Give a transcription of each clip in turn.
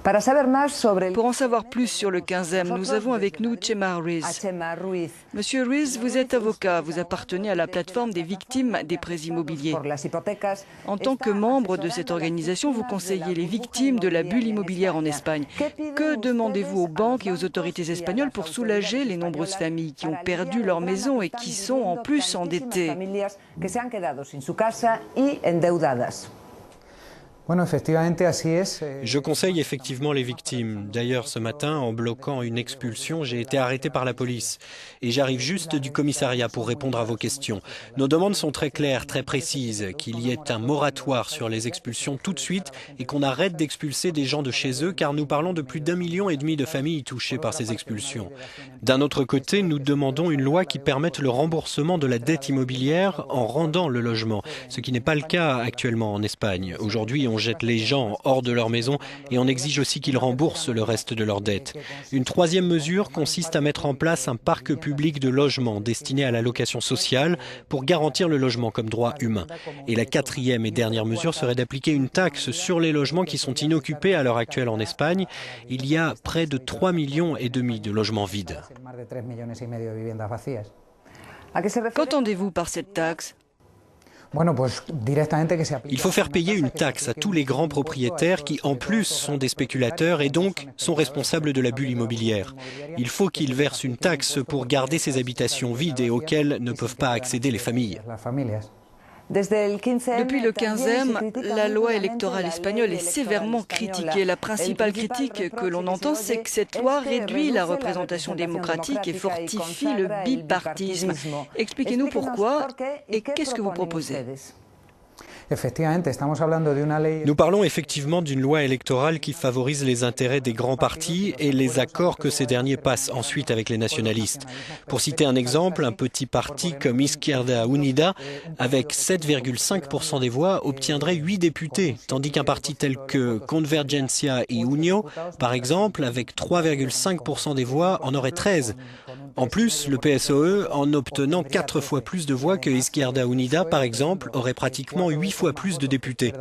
Pour en savoir plus sur le 15M, nous avons avec nous Chema Ruiz. Monsieur Ruiz, vous êtes avocat, vous appartenez à la plateforme des victimes des prêts immobiliers. En tant que membre de cette organisation, vous conseillez les victimes de la bulle immobilière en Espagne. Que demandez-vous aux banques et aux autorités espagnoles pour soulager les nombreuses familles qui ont perdu leur maison et qui sont en plus endettées? Je conseille effectivement les victimes. D'ailleurs, ce matin, en bloquant une expulsion, j'ai été arrêté par la police. Et j'arrive juste du commissariat pour répondre à vos questions. Nos demandes sont très claires, très précises. Qu'il y ait un moratoire sur les expulsions tout de suite et qu'on arrête d'expulser des gens de chez eux, car nous parlons de plus d'1,5 million de familles touchées par ces expulsions. D'un autre côté, nous demandons une loi qui permette le remboursement de la dette immobilière en rendant le logement, ce qui n'est pas le cas actuellement en Espagne. Aujourd'hui, on jette les gens hors de leur maison et on exige aussi qu'ils remboursent le reste de leur dette. Une troisième mesure consiste à mettre en place un parc public de logements destiné à la location sociale pour garantir le logement comme droit humain. Et la quatrième et dernière mesure serait d'appliquer une taxe sur les logements qui sont inoccupés à l'heure actuelle en Espagne. Il y a près de 3,5 millions de logements vides. Qu'entendez-vous par cette taxe? Il faut faire payer une taxe à tous les grands propriétaires qui, en plus, sont des spéculateurs et donc sont responsables de la bulle immobilière. Il faut qu'ils versent une taxe pour garder ces habitations vides et auxquelles ne peuvent pas accéder les familles. Depuis le 15e, la loi électorale espagnole est sévèrement critiquée. La principale critique que l'on entend, c'est que cette loi réduit la représentation démocratique et fortifie le bipartisme. Expliquez-nous pourquoi et qu'est-ce que vous proposez? Nous parlons effectivement d'une loi électorale qui favorise les intérêts des grands partis et les accords que ces derniers passent ensuite avec les nationalistes. Pour citer un exemple, un petit parti comme Izquierda Unida, avec 7,5% des voix, obtiendrait 8 députés, tandis qu'un parti tel que Convergencia y Unió, par exemple, avec 3,5% des voix, en aurait 13. En plus, le PSOE, en obtenant 4 fois plus de voix que Izquierda Unida, par exemple, aurait pratiquement 8 fois plus de députés.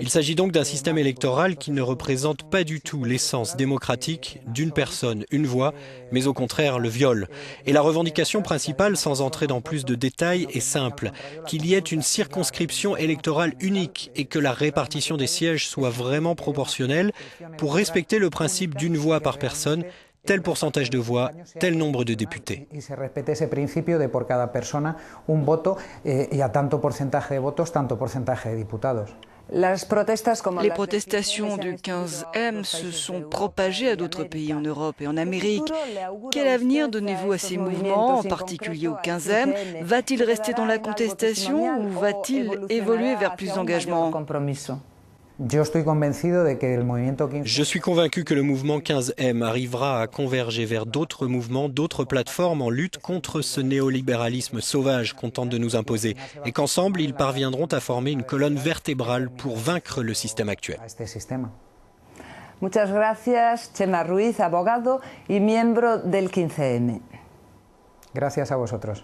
Il s'agit donc d'un système électoral qui ne représente pas du tout l'essence démocratique d'une personne, une voix, mais au contraire le viol. Et la revendication principale, sans entrer dans plus de détails, est simple, qu'il y ait une circonscription électorale unique et que la répartition des sièges soit vraiment proportionnelle pour respecter le principe d'une voix par personne, tel pourcentage de voix, tel nombre de députés. Les protestations du 15M se sont propagées à d'autres pays en Europe et en Amérique. Quel avenir donnez-vous à ces mouvements, en particulier au 15M? Va-t-il rester dans la contestation ou va-t-il évoluer vers plus d'engagement? Je suis convaincu que le mouvement 15M arrivera à converger vers d'autres mouvements, d'autres plateformes en lutte contre ce néolibéralisme sauvage qu'on tente de nous imposer et qu'ensemble, ils parviendront à former une colonne vertébrale pour vaincre le système actuel. Muchas gracias, Chema Ruiz, abogado y miembro del 15M. Gracias a vosotros.